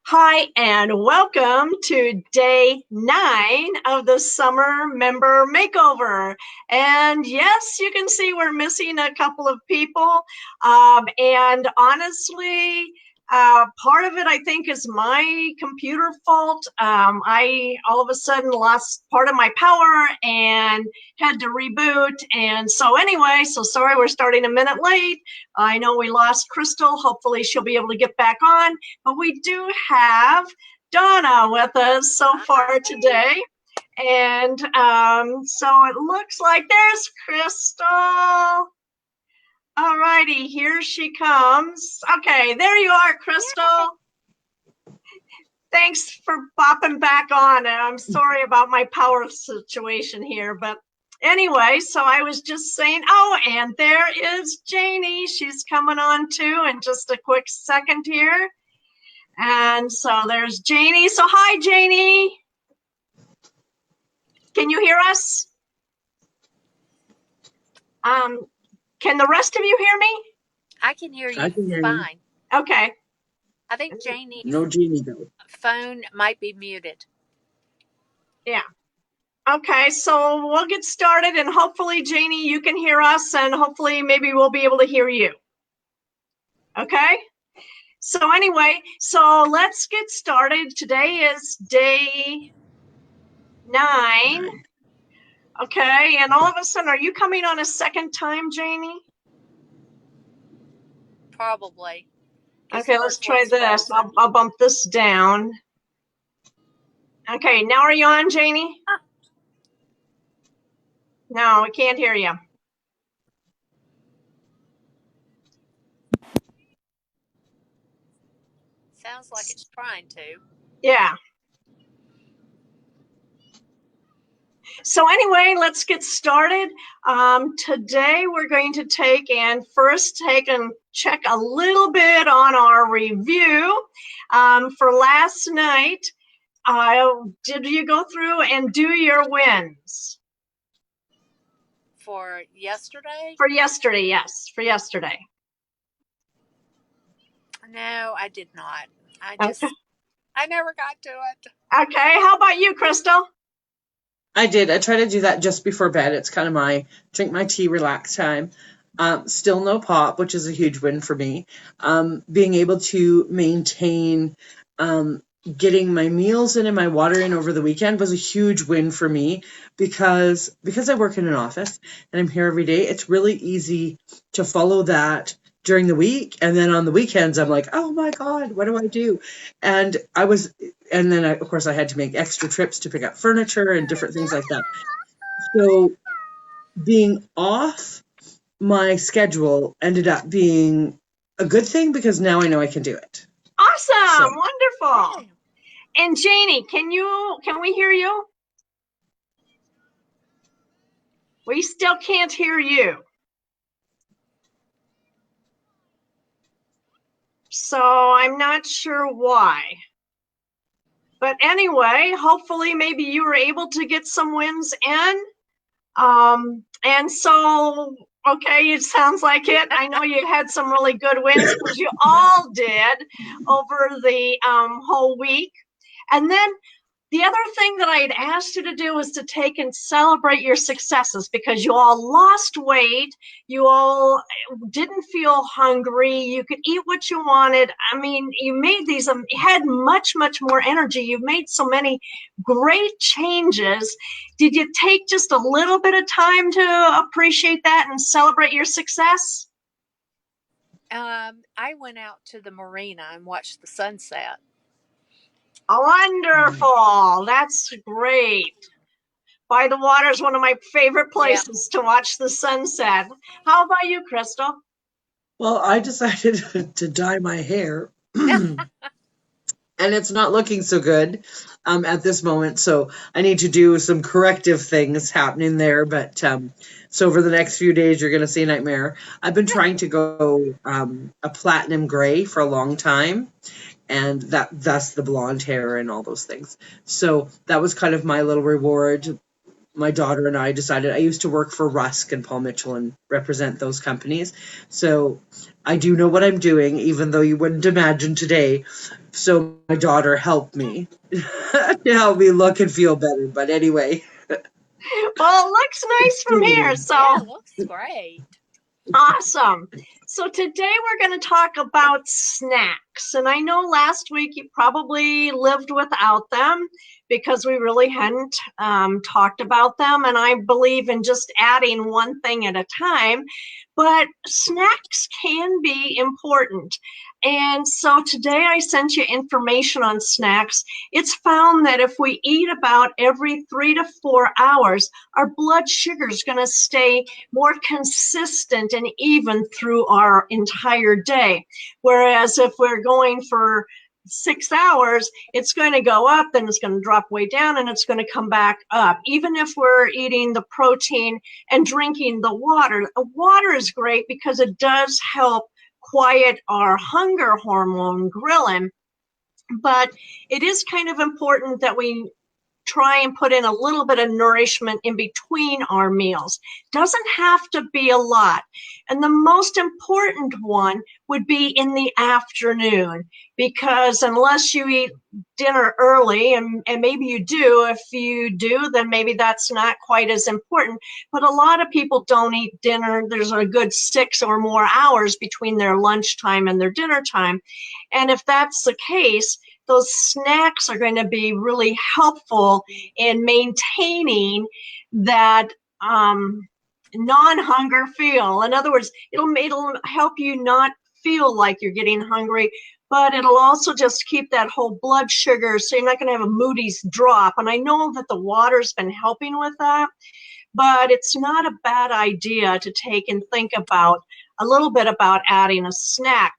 Hi, and welcome to day 9 of the summer member makeover. And yes, you can see we're missing a couple of people. And honestly, part of it, I think, is my computer fault. I all of a sudden lost part of my power and had to reboot. And so anyway, so sorry we're starting a minute late. I know we lost Crystal. Hopefully she'll be able to get back on. But we do have Donna with us so far today. And so it looks like there's Crystal. All righty, here she comes. Okay, there you are, Crystal. Thanks for popping back on. I'm sorry about my power situation here, but anyway, so I was just saying, oh, and there is Janie. She's coming on too in just a quick second here. And so there's Janie. So hi, Janie. Can you hear us? Can the rest of you hear me? I can hear you fine. Okay. I think Janie's No Janie though. phone might be muted. Yeah. Okay, so we'll get started, and hopefully, Janie, you can hear us, and hopefully maybe we'll be able to hear you. Okay? So anyway, so let's get started. Today is day 9. Okay, and all of a sudden, are you coming on a second time, Janie? Probably. Okay, let's try this. I'll bump this down. Okay, now are you on, Janie? No, we can't hear you. Sounds like it's trying to. Yeah. So anyway, let's get started. Today we're going to take and check a little bit on our review for last night. Did you go through and do your wins? For yesterday? For yesterday, yes, for yesterday. No, I did not. I never got to it. Okay, how about you, Crystal? I did. I try to do that just before bed. It's kind of my drink my tea, relax time. Still no pop, which is a huge win for me. Being able to maintain getting my meals in and my water in over the weekend was a huge win for me because I work in an office and I'm here every day. It's really easy to follow that during the week, and then on the weekends I'm like, oh my god, what do I do? And then of course I had to make extra trips to pick up furniture and different things like that. So being off my schedule ended up being a good thing because now I know I can do it. Awesome, wonderful. And Janie, can we hear you? We still can't hear you. So I'm not sure why. But anyway, hopefully maybe you were able to get some wins in. And so, okay, it sounds like it. I know you had some really good wins because you all did over the whole week. And then the other thing that I had asked you to do was to take and celebrate your successes because you all lost weight. You all didn't feel hungry. You could eat what you wanted. I mean, you made these, you had much, much more energy. You've made so many great changes. Did you take just a little bit of time to appreciate that and celebrate your success? I went out to the marina and watched the sunset. Wonderful. That's great. By the water is one of my favorite places to watch the sunset. How about you, Crystal? Well, I decided to dye my hair. And it's not looking so good at this moment. So I need to do some corrective things happening there. But so over the next few days, you're going to see a nightmare. I've been trying to go a platinum gray for a long time. And that's the blonde hair and all those things. So that was kind of my little reward my daughter and I decided, I used to work for Rusk and Paul Mitchell and represent those companies. So I do know what I'm doing, even though you wouldn't imagine today. So my daughter helped me to help me look and feel better. But anyway, Well, it looks nice from here. continuing. Yeah, So it looks great. awesome. So today we're going to talk about snacks. And I know last week you probably lived without them because we really hadn't talked about them. And I believe in just adding one thing at a time. But snacks can be important. And so today I sent you information on snacks. It's found that if we eat about every 3 to 4 hours, our blood sugar is going to stay more consistent and even through our entire day. Whereas if we're going for 6 hours, it's going to go up, then it's going to drop way down, and it's going to come back up. Even if we're eating the protein and drinking the water is great because it does help quiet our hunger hormone, ghrelin. But it is kind of important that we try and put in a little bit of nourishment in between our meals. Doesn't have to be a lot. And the most important one would be in the afternoon, because unless you eat dinner early, and maybe you do, if you do, then maybe that's not quite as important. But a lot of people don't eat dinner. There's a good 6 or more hours between their lunchtime and their dinner time. And if that's the case, those snacks are going to be really helpful in maintaining that non-hunger feel. In other words, it'll help you not feel like you're getting hungry, but it'll also just keep that whole blood sugar, so you're not going to have a Moody's drop. And I know that the water's been helping with that, but it's not a bad idea to take and think about a little bit about adding a snack.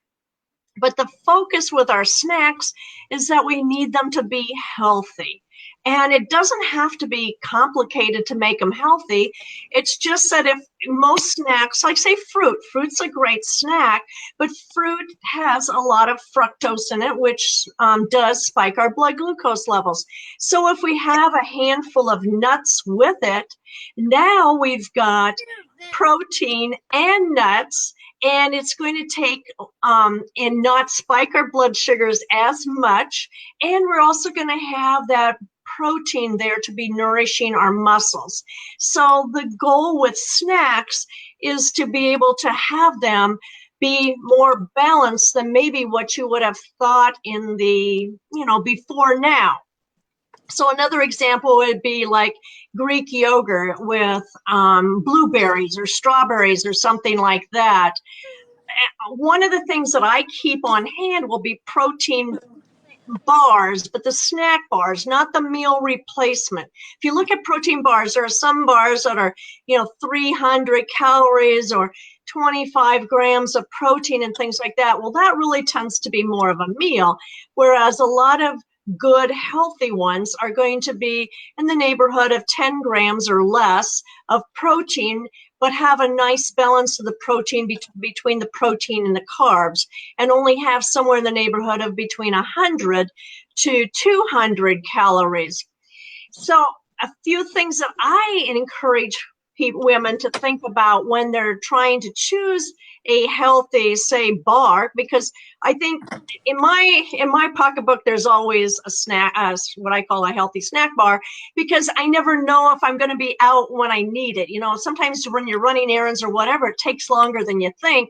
But the focus with our snacks is that we need them to be healthy. And it doesn't have to be complicated to make them healthy. It's just that if most snacks, like say fruit's a great snack, but fruit has a lot of fructose in it, which does spike our blood glucose levels. So if we have a handful of nuts with it, now we've got protein and nuts, and it's going to take and not spike our blood sugars as much. And we're also going to have that protein there to be nourishing our muscles. So the goal with snacks is to be able to have them be more balanced than maybe what you would have thought in the, before now. So another example would be like Greek yogurt with blueberries or strawberries or something like that. One of the things that I keep on hand will be protein bars, but the snack bars, not the meal replacement. If you look at protein bars, there are some bars that are, 300 calories or 25 grams of protein and things like that. Well, that really tends to be more of a meal, whereas a lot of good healthy ones are going to be in the neighborhood of 10 grams or less of protein, but have a nice balance of the protein between the protein and the carbs, and only have somewhere in the neighborhood of between 100 to 200 calories. So a few things that I encourage women to think about when they're trying to choose a healthy, say, bar, because I think in my pocketbook there's always a snack, what I call a healthy snack bar, because I never know if I'm going to be out when I need it. Sometimes when you're running errands or whatever, it takes longer than you think.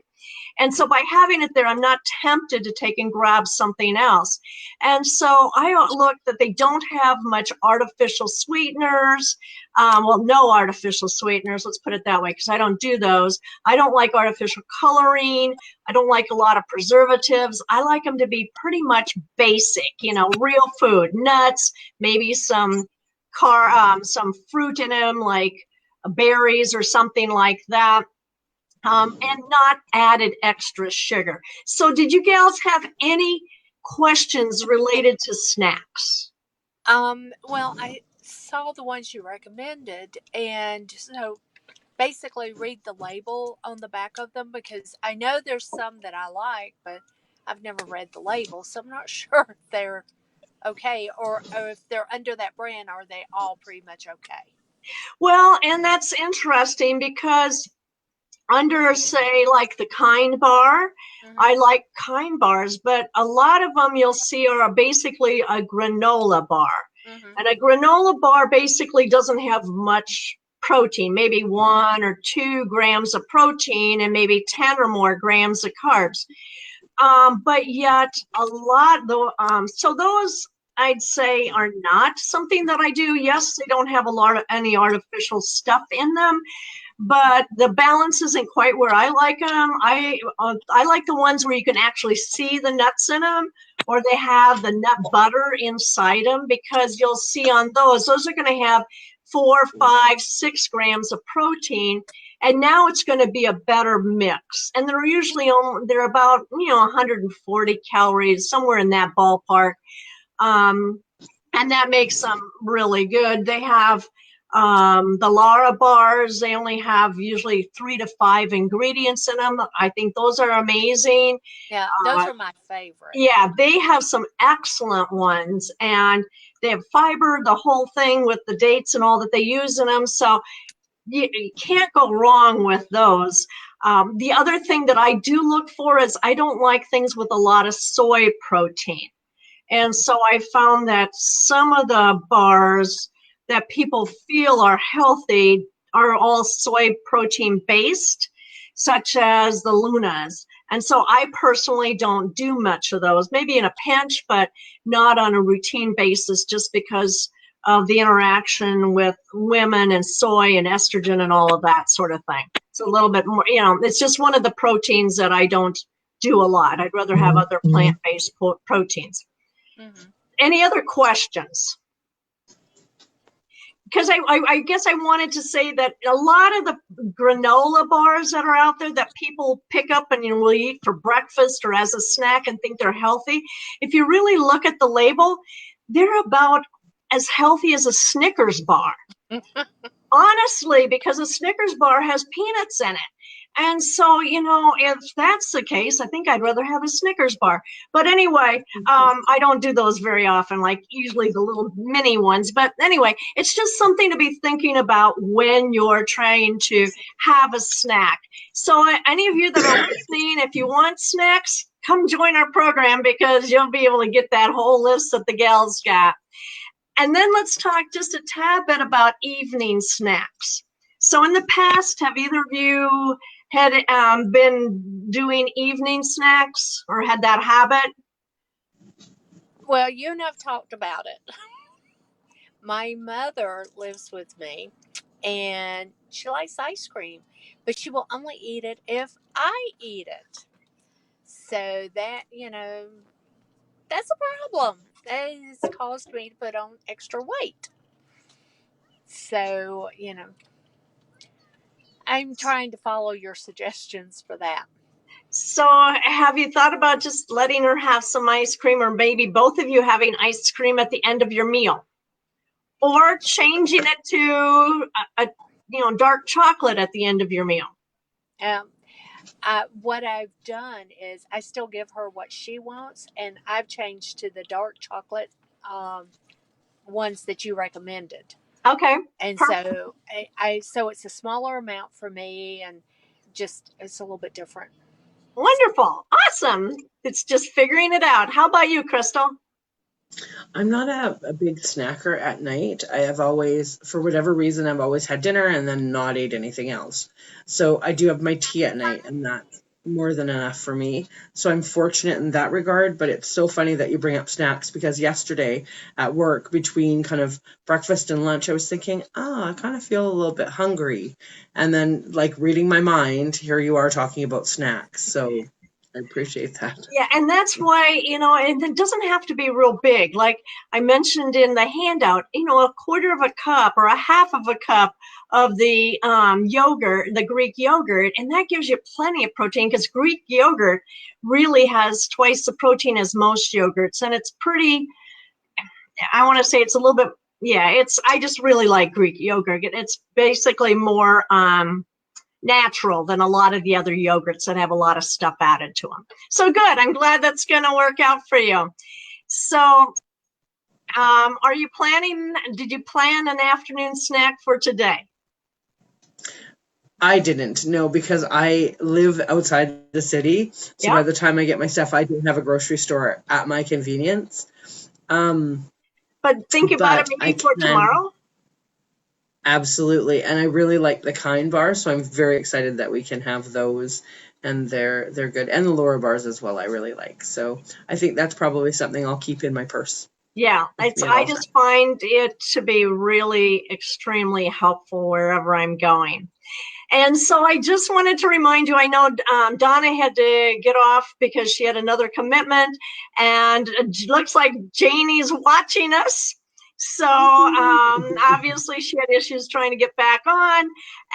And so by having it there, I'm not tempted to take and grab something else. And so I look that they don't have much artificial sweeteners. No artificial sweeteners, let's put it that way, because I don't do those. I don't like artificial coloring. I don't like a lot of preservatives. I like them to be pretty much basic, real food, nuts, maybe some fruit in them, like berries or something like that. And not added extra sugar. So did you gals have any questions related to snacks? Well, I saw the ones you recommended, and so basically read the label on the back of them, because I know there's some that I like, but I've never read the label, so I'm not sure if they're okay, or if they're under that brand, are they all pretty much okay? Well, and that's interesting because under, say, like the Kind bar, Mm-hmm. I like Kind bars, but a lot of them you'll see are basically a granola bar. Mm-hmm. And a granola bar basically doesn't have much protein, maybe 1 or 2 grams of protein and maybe 10 or more grams of carbs. But yet a lot though, so those I'd say are not something that I do. Yes, they don't have a lot of any artificial stuff in them, but the balance isn't quite where I like them. I like the ones where you can actually see the nuts in them, or they have the nut butter inside them, because you'll see on those are going to have 4, 5, 6 grams of protein, and now it's going to be a better mix. And they're usually they're about 140 calories, somewhere in that ballpark. And that makes them really good. They have the Lara bars. They only have usually 3 to 5 ingredients in them. I think those are amazing. Yeah, those are my favorite. Yeah, they have some excellent ones, and they have fiber, the whole thing with the dates and all that they use in them. So you can't go wrong with those. The other thing that I do look for is I don't like things with a lot of soy protein. And so I found that some of the bars that people feel are healthy are all soy protein based, such as the Lunas. And so I personally don't do much of those, maybe in a pinch, but not on a routine basis, just because of the interaction with women and soy and estrogen and all of that sort of thing. It's a little bit more, it's just one of the proteins that I don't do a lot. I'd rather have other plant-based proteins. Mm-hmm. Any other questions? Because I guess I wanted to say that a lot of the granola bars that are out there that people pick up and will eat for breakfast or as a snack and think they're healthy, if you really look at the label, they're about as healthy as a Snickers bar. Honestly, because a Snickers bar has peanuts in it. And so, if that's the case, I think I'd rather have a Snickers bar. But anyway, I don't do those very often, like usually the little mini ones. But anyway, it's just something to be thinking about when you're trying to have a snack. So any of you that are listening, if you want snacks, come join our program, because you'll be able to get that whole list that the gals got. And then let's talk just a tad bit about evening snacks. So in the past, have either of you had been doing evening snacks or had that habit? Well, you and I've talked about it. My mother lives with me, and she likes ice cream, but she will only eat it if I eat it. So that, that's a problem. That has caused me to put on extra weight. So, I'm trying to follow your suggestions for that. So have you thought about just letting her have some ice cream, or maybe both of you having ice cream at the end of your meal, or changing it to a dark chocolate at the end of your meal? Um, what I've done is I still give her what she wants, and I've changed to the dark chocolate ones that you recommended. Okay. And Perfect. so so it's a smaller amount for me, and just it's a little bit different. Wonderful. Awesome. It's just figuring it out. How about you, Crystal? I'm not a big snacker at night. I have always, for whatever reason, I've always had dinner and then not ate anything else. So I do have my tea at night, and that's more than enough for me. So I'm fortunate in that regard, but it's so funny that you bring up snacks, because yesterday at work, between kind of breakfast and lunch, I was thinking, I kind of feel a little bit hungry. And then, like, reading my mind, here you are talking about snacks. So I appreciate that. Yeah, and that's why, and it doesn't have to be real big. Like I mentioned in the handout, a quarter of a cup or a half of a cup of the yogurt, the Greek yogurt, and that gives you plenty of protein, because Greek yogurt really has twice the protein as most yogurts, and it's pretty, I want to say it's a little bit, I just really like Greek yogurt. It's basically more natural than a lot of the other yogurts that have a lot of stuff added to them. So good. I'm glad that's going to work out for you. So did you plan an afternoon snack for today? I didn't know because I live outside the city. So by Yeah, the time I get my stuff, I don't have a grocery store at my convenience. Um, but think about it but I maybe for can tomorrow. absolutely, and I really like the Kind bars, so I'm very excited that we can have those, and they're good, and the Laura bars as well. I really like, so I think that's probably something I'll keep in my purse Yeah, with me at I all times. just find it to be really extremely helpful wherever I'm going. And so I just wanted to remind you, I know Donna had to get off because she had another commitment, and it looks like Janie's watching us. So obviously she had issues trying to get back on.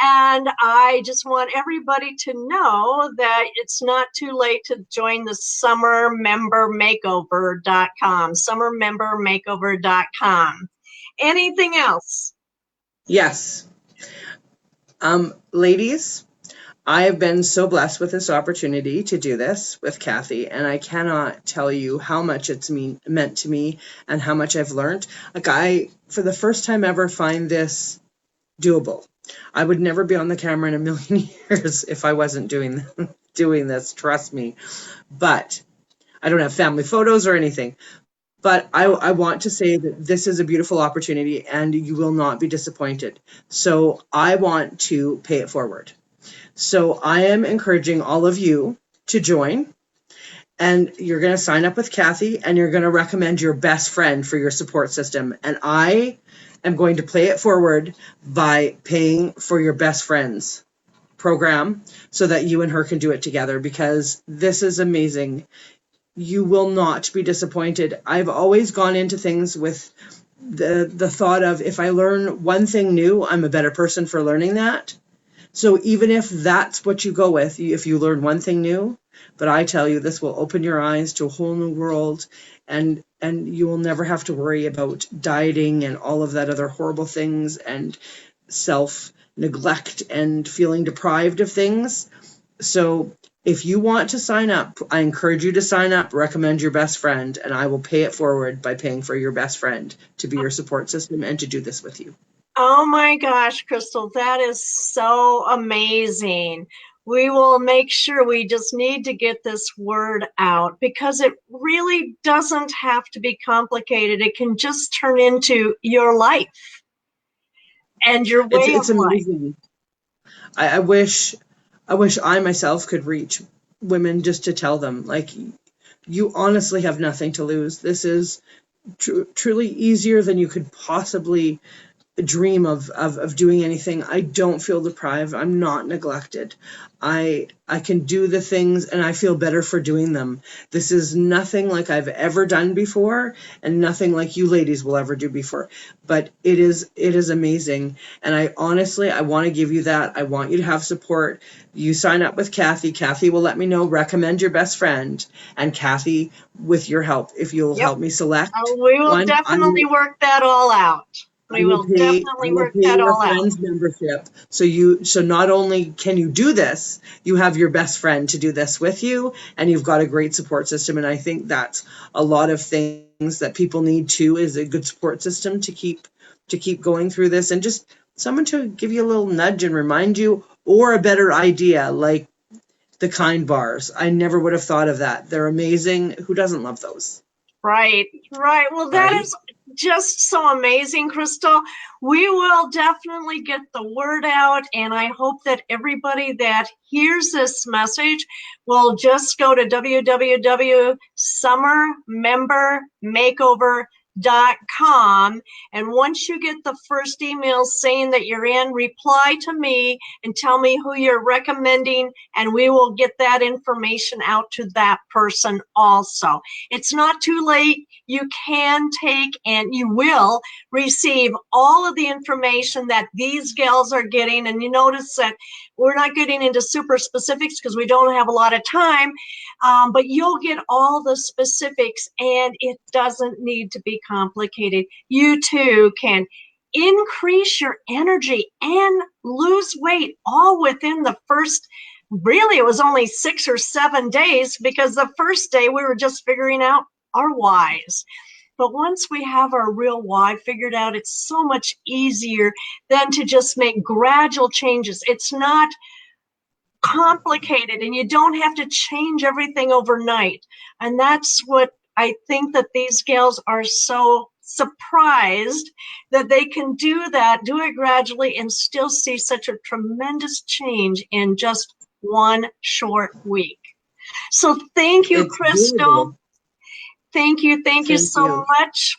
And I just want everybody to know that it's not too late to join the summermembermakeover.com, summermembermakeover.com. Anything else? Yes, ladies, I have been so blessed with this opportunity to do this with Kathy, and I cannot tell you how much meant to me and how much I've learned. Like I, for the first time ever, find this doable. I would never be on the camera in a million years if I wasn't doing this, trust me. But I don't have family photos or anything. But I want to say that this is a beautiful opportunity and you will not be disappointed. So I want to pay it forward. So I am encouraging all of you to join, and you're going to sign up with Kathy and you're going to recommend your best friend for your support system. And I am going to play it forward by paying for your best friend's program so that you and her can do it together, because this is amazing. You will not be disappointed. I've always gone into things with the thought of, if I learn one thing new, I'm a better person for learning that. So even if that's what you go with, if you learn one thing new, but I tell you, this will open your eyes to a whole new world, and you will never have to worry about dieting and all of that other horrible things and self neglect and feeling deprived of things. So if you want to sign up, I encourage you to sign up, recommend your best friend, and I will pay it forward by paying for your best friend to be your support system and to do this with you. Oh my gosh, Crystal, that is so amazing. We will make sure, we just need to get this word out because it really doesn't have to be complicated. It can just turn into your life and your way of It's life. amazing. I wish I myself could reach women just to tell them, like, you honestly have nothing to lose. This is truly easier than you could possibly dream of doing anything. I don't feel deprived. I'm not neglected. I can do the things and I feel better for doing them. This is nothing like I've ever done before and nothing like you ladies will ever do before. But it is amazing. And I honestly, I want to give you that. I want you to have support. You sign up with Kathy. Kathy will let me know, recommend your best friend. And Kathy, with your help, if you'll Yep. help me select We will one, definitely work that all out. We will I definitely will work pay that your all out. friend's membership. So not only can you do this, you have your best friend to do this with you, and you've got a great support system. And I think that's a lot of things that people need too, is a good support system to keep going through this, and just someone to give you a little nudge and remind you, or a better idea like the Kind bars. I never would have thought of that. They're amazing. Who doesn't love those? Right, right. Well, that Right? is just so amazing, Crystal. We will definitely get the word out, and I hope that everybody that hears this message will just go to www.summermembermakeover.com, and once you get the first email saying that you're in, reply to me and tell me who you're recommending, and we will get that information out to that person also. It's not too late. You can take and you will receive all of the information that these gals are getting. And you notice that we're not getting into super specifics because we don't have a lot of time, but you'll get all the specifics, and it doesn't need to be complicated. You too can increase your energy and lose weight all within the first, really it was only 6 or 7 days, because the first day we were just figuring out our whys. But once we have our real why figured out, it's so much easier than to just make gradual changes. It's not complicated, and you don't have to change everything overnight. And that's what I think that these gals are so surprised that they can do that, do it gradually, and still see such a tremendous change in just one short week. So thank you, It's Crystal. doable. Thank you Thank so you. much.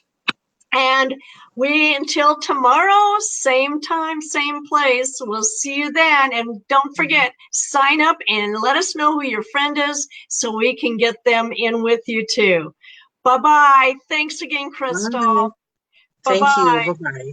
And we, until tomorrow, same time, same place. We'll see you then. And don't forget, sign up and let us know who your friend is so we can get them in with you too. Bye-bye. Thanks again, Crystal. Bye. Thank you. Bye-bye. Bye-bye.